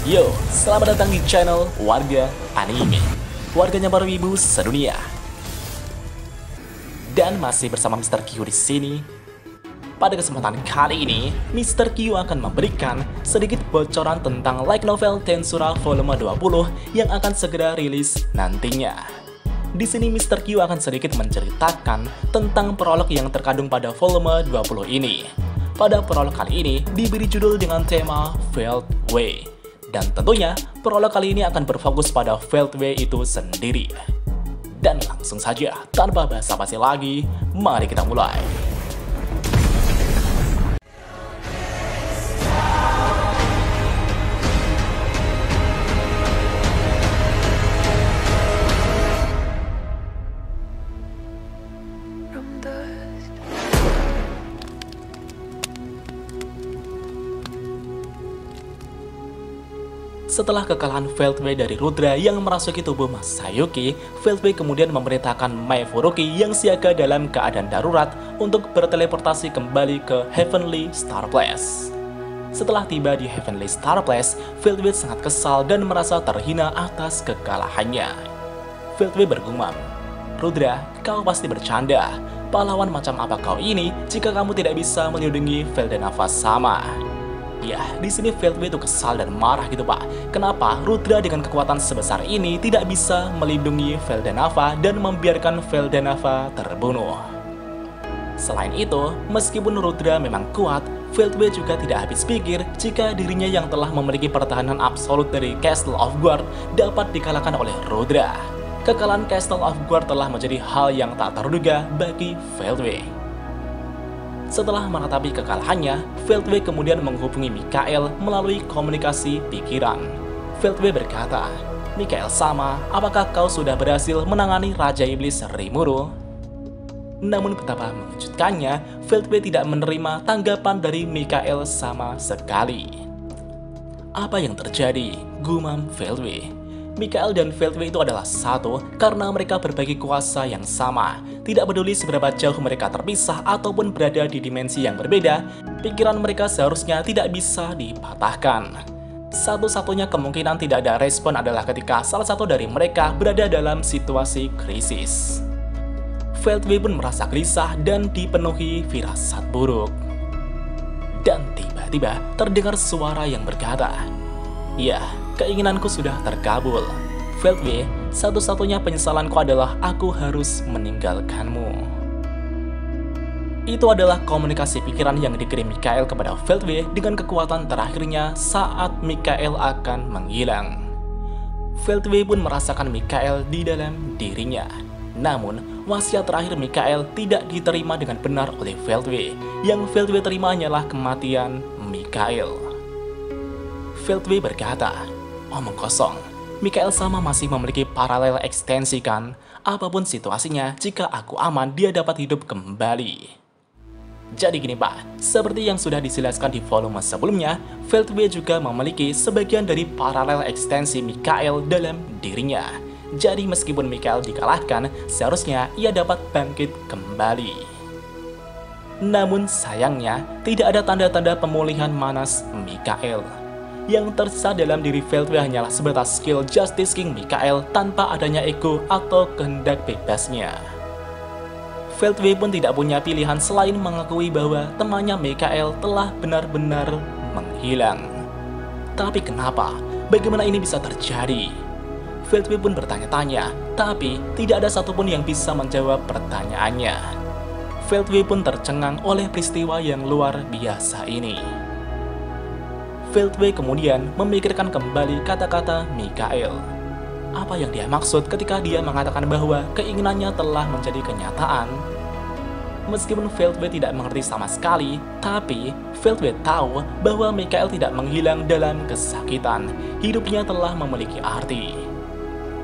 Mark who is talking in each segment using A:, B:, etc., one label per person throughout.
A: Yo, selamat datang di channel Warga Anime, warganya para wibu sedunia. Dan masih bersama Mr. Q di sini. Pada kesempatan kali ini, Mr. Q akan memberikan sedikit bocoran tentang light novel Tensura volume 20 yang akan segera rilis nantinya. Di sini Mr. Q akan sedikit menceritakan tentang prolog yang terkandung pada volume 20 ini. Pada prolog kali ini diberi judul dengan tema Veiled Way. Dan tentunya, prolog kali ini akan berfokus pada Veiled Way itu sendiri. Dan langsung saja, tanpa basa-basi lagi, mari kita mulai. Setelah kekalahan Veiled Way dari Rudra yang merasuki tubuh Mas Sayuki, Veiled Way kemudian memerintahkan Mai Furuki yang siaga dalam keadaan darurat untuk berteleportasi kembali ke Heavenly Star Place. Setelah tiba di Heavenly Star Place, Veiled Way sangat kesal dan merasa terhina atas kekalahannya. Veiled Way bergumam, "Rudra, kau pasti bercanda. Pahlawan macam apa kau ini jika kamu tidak bisa melindungi Veldenava sama?" Ya, di sini Veiled Way itu kesal dan marah gitu pak. Kenapa Rudra dengan kekuatan sebesar ini tidak bisa melindungi Veldenava dan membiarkan Veldenava terbunuh? Selain itu, meskipun Rudra memang kuat, Veiled Way juga tidak habis pikir jika dirinya yang telah memiliki pertahanan absolut dari Castle of Guard dapat dikalahkan oleh Rudra. Kekalahan Castle of Guard telah menjadi hal yang tak terduga bagi Veiled Way. Setelah meratapi kekalahannya, Veiled Way kemudian menghubungi Mikael melalui komunikasi pikiran. Veiled Way berkata, "Mikael sama, apakah kau sudah berhasil menangani Raja Iblis Rimuru?" Namun betapa mengejutkannya, Veiled Way tidak menerima tanggapan dari Mikael sama sekali. "Apa yang terjadi?" gumam Veiled Way. Mikael dan Veiled Way itu adalah satu karena mereka berbagi kuasa yang sama. Tidak peduli seberapa jauh mereka terpisah ataupun berada di dimensi yang berbeda, pikiran mereka seharusnya tidak bisa dipatahkan. Satu-satunya kemungkinan tidak ada respon adalah ketika salah satu dari mereka berada dalam situasi krisis. Veiled Way pun merasa gelisah dan dipenuhi firasat buruk. Dan tiba-tiba terdengar suara yang berkata, "Ya, keinginanku sudah terkabul. Veiled Way, satu-satunya penyesalanku adalah aku harus meninggalkanmu." Itu adalah komunikasi pikiran yang dikirim Mikael kepada Veiled Way dengan kekuatan terakhirnya saat Mikael akan menghilang. Veiled Way pun merasakan Mikael di dalam dirinya. Namun, wasiat terakhir Mikael tidak diterima dengan benar oleh Veiled Way. Yang Veiled Way terima hanyalah kematian Mikael. Veiled Way berkata, "Omong kosong, Mikael sama masih memiliki paralel ekstensi kan? Apapun situasinya, jika aku aman, dia dapat hidup kembali." Jadi gini pak, seperti yang sudah dijelaskan di volume sebelumnya, Veiled Way juga memiliki sebagian dari paralel ekstensi Mikael dalam dirinya. Jadi meskipun Mikael dikalahkan, seharusnya ia dapat bangkit kembali. Namun sayangnya, tidak ada tanda-tanda pemulihan manas Mikael. Yang tersisa dalam diri Veiled Way hanyalah sebatas skill Justice King Mikael tanpa adanya ego atau kehendak bebasnya. Veiled Way pun tidak punya pilihan selain mengakui bahwa temannya Mikael telah benar-benar menghilang. Tapi kenapa? Bagaimana ini bisa terjadi? Veiled Way pun bertanya-tanya, tapi tidak ada satupun yang bisa menjawab pertanyaannya. Veiled Way pun tercengang oleh peristiwa yang luar biasa ini. Veiled Way kemudian memikirkan kembali kata-kata Mikael. Apa yang dia maksud ketika dia mengatakan bahwa keinginannya telah menjadi kenyataan? Meskipun Veiled Way tidak mengerti sama sekali, tapi Veiled Way tahu bahwa Mikael tidak menghilang dalam kesakitan. Hidupnya telah memiliki arti.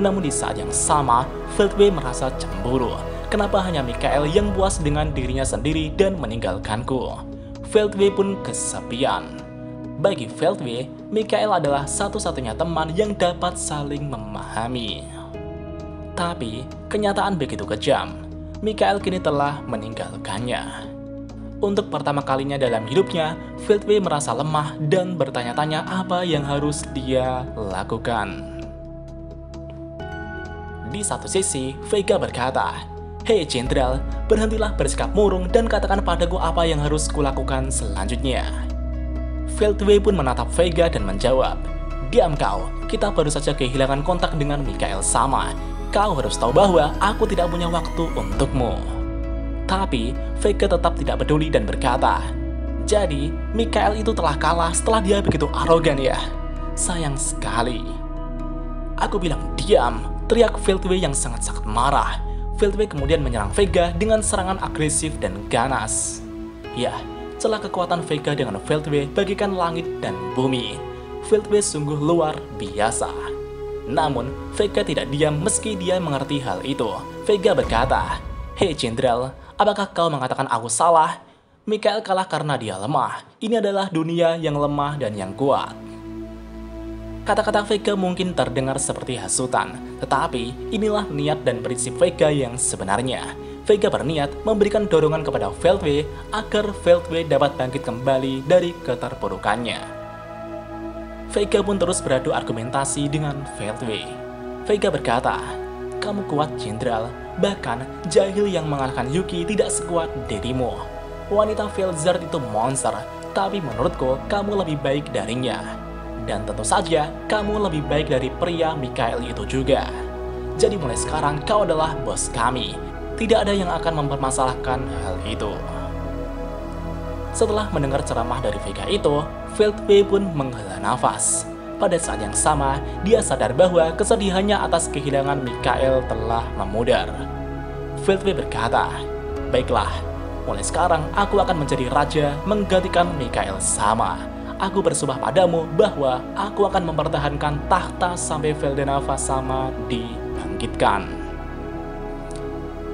A: Namun di saat yang sama, Veiled Way merasa cemburu. Kenapa hanya Mikael yang puas dengan dirinya sendiri dan meninggalkanku? Veiled Way pun kesepian. Bagi Veiled Way, Mikael adalah satu-satunya teman yang dapat saling memahami. Tapi, kenyataan begitu kejam. Mikael kini telah meninggalkannya. Untuk pertama kalinya dalam hidupnya, Veltway merasa lemah dan bertanya-tanya apa yang harus dia lakukan. Di satu sisi, Vega berkata, "Hei Jenderal, berhentilah bersikap murung dan katakan padaku apa yang harus kulakukan selanjutnya." Veltway pun menatap Vega dan menjawab, "Diam kau, kita baru saja kehilangan kontak dengan Mikhail sama. Kau harus tahu bahwa aku tidak punya waktu untukmu." Tapi, Vega tetap tidak peduli dan berkata, "Jadi, Mikhail itu telah kalah setelah dia begitu arogan ya? Sayang sekali." "Aku bilang diam," teriak Veltway yang sangat-sangat marah. Veltway kemudian menyerang Vega dengan serangan agresif dan ganas. Ya, celah kekuatan Vega dengan Veltway bagikan langit dan bumi. Veltway sungguh luar biasa. Namun, Vega tidak diam meski dia mengerti hal itu. Vega berkata, "Hei Jenderal, apakah kau mengatakan aku salah? Mikhail kalah karena dia lemah. Ini adalah dunia yang lemah dan yang kuat." Kata-kata Vega mungkin terdengar seperti hasutan, tetapi inilah niat dan prinsip Vega yang sebenarnya. Vega berniat memberikan dorongan kepada Veltway agar Veltway dapat bangkit kembali dari keterpurukannya. Vega pun terus beradu argumentasi dengan Veltway. Vega berkata, "Kamu kuat Jenderal, bahkan jahil yang mengalahkan Yuki tidak sekuat dirimu. Wanita Velzard itu monster, tapi menurutku kamu lebih baik darinya. Dan tentu saja kamu lebih baik dari pria Mikhail itu juga. Jadi mulai sekarang kau adalah bos kami. Tidak ada yang akan mempermasalahkan hal itu." Setelah mendengar ceramah dari Vega itu, Veltway pun menghela nafas. Pada saat yang sama, dia sadar bahwa kesedihannya atas kehilangan Mikhail telah memudar. Veltway berkata, "Baiklah, mulai sekarang aku akan menjadi raja menggantikan Mikhail sama. Aku bersumpah padamu bahwa aku akan mempertahankan tahta sampai Veldenava sama dibangkitkan."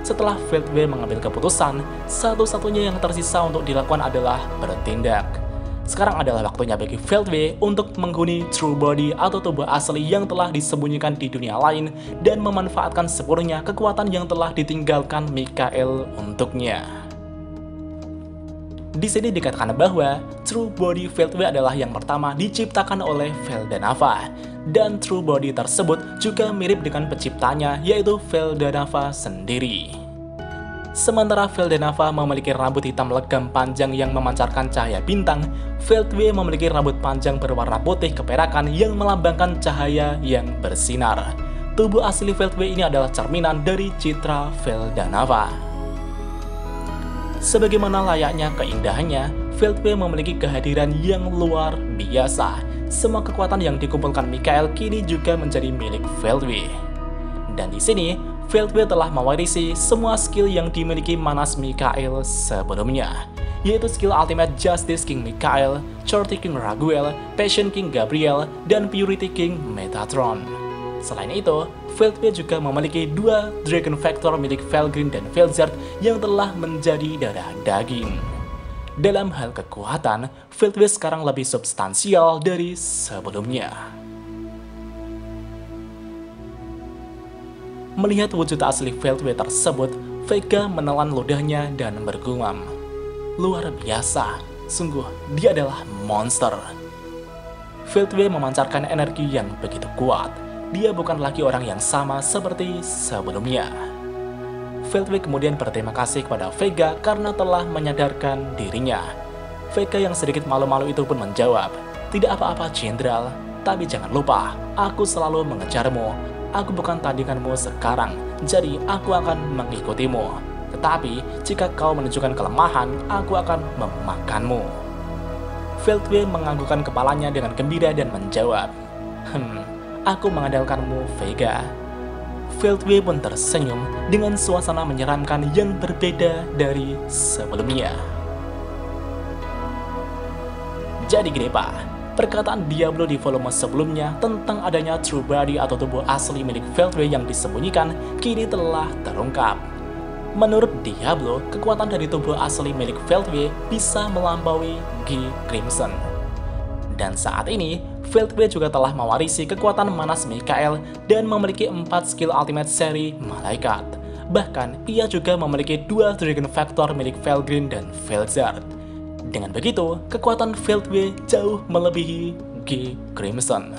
A: Setelah Veltway mengambil keputusan, satu-satunya yang tersisa untuk dilakukan adalah bertindak. Sekarang adalah waktunya bagi Veltway untuk menghuni True Body atau tubuh asli yang telah disembunyikan di dunia lain dan memanfaatkan sepenuhnya kekuatan yang telah ditinggalkan Mikhail untuknya. Di sini dikatakan bahwa True Body Veltway adalah yang pertama diciptakan oleh Veldenava, dan True Body tersebut juga mirip dengan penciptanya, yaitu Veldenava sendiri. Sementara Veldenava memiliki rambut hitam legam panjang yang memancarkan cahaya bintang, Veltway memiliki rambut panjang berwarna putih keperakan yang melambangkan cahaya yang bersinar. Tubuh asli Veltway ini adalah cerminan dari citra Veldenava. Sebagaimana layaknya keindahannya, Veltway memiliki kehadiran yang luar biasa. Semua kekuatan yang dikumpulkan Mikhail kini juga menjadi milik Veltway. Dan di sini, Veltway telah mewarisi semua skill yang dimiliki Manas Mikhail sebelumnya, yaitu skill Ultimate Justice King Mikhail, Shorty King Raguel, Passion King Gabriel, dan Purity King Metatron. Selain itu, Veltway juga memiliki dua Dragon Factor milik Velgrin dan Velzard yang telah menjadi darah daging. Dalam hal kekuatan, Veltway sekarang lebih substansial dari sebelumnya. Melihat wujud asli Veltway tersebut, Vega menelan ludahnya dan bergumam, "Luar biasa, sungguh dia adalah monster." Veltway memancarkan energi yang begitu kuat. Dia bukan lagi orang yang sama seperti sebelumnya. Veltway kemudian berterima kasih kepada Vega karena telah menyadarkan dirinya. Vega yang sedikit malu-malu itu pun menjawab, "Tidak apa-apa Jenderal, tapi jangan lupa, aku selalu mengejarmu. Aku bukan tandinganmu sekarang, jadi aku akan mengikutimu. Tetapi, jika kau menunjukkan kelemahan, aku akan memakanmu." Veltway menganggukkan kepalanya dengan gembira dan menjawab, "Aku mengandalkanmu, Vega." Veltway pun tersenyum dengan suasana menyeramkan yang berbeda dari sebelumnya. Jadi gini Pak, perkataan Diablo di volume sebelumnya tentang adanya True Body atau tubuh asli milik Veltway yang disembunyikan kini telah terungkap. Menurut Diablo, kekuatan dari tubuh asli milik Veltway bisa melampaui G Crimson. Dan saat ini, Veltway juga telah mewarisi kekuatan Manas Mikhail dan memiliki 4 skill ultimate seri Malaikat. Bahkan, ia juga memiliki dua Dragon Factor milik Felgreen dan Felzard. Dengan begitu, kekuatan Veldway jauh melebihi G Crimson.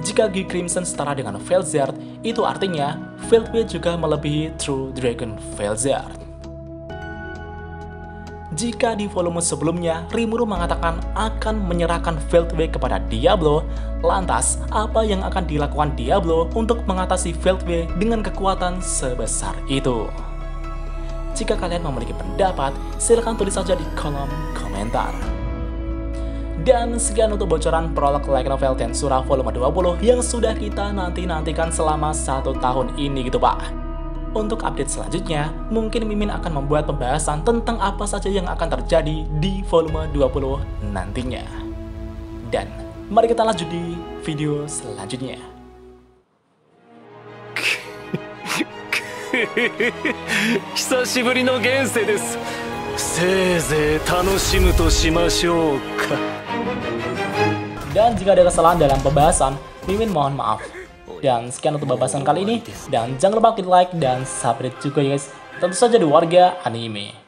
A: Jika G Crimson setara dengan Felzard, itu artinya Veldway juga melebihi True Dragon Felzard. Jika di volume sebelumnya, Rimuru mengatakan akan menyerahkan Veldway kepada Diablo, lantas apa yang akan dilakukan Diablo untuk mengatasi Veldway dengan kekuatan sebesar itu? Jika kalian memiliki pendapat, silahkan tulis saja di kolom komentar. Dan sekian untuk bocoran prolog light novel Tensura volume 20 yang sudah kita nantikan selama 1 tahun ini gitu pak. Untuk update selanjutnya, mungkin Mimin akan membuat pembahasan tentang apa saja yang akan terjadi di volume 20 nantinya. Dan mari kita lanjut di video selanjutnya. Dan jika ada kesalahan dalam pembahasan, Mimin mohon maaf. Dan sekian untuk pembahasan kali ini. Dan jangan lupa klik like dan subscribe juga guys. Tentu saja di Warga Anime.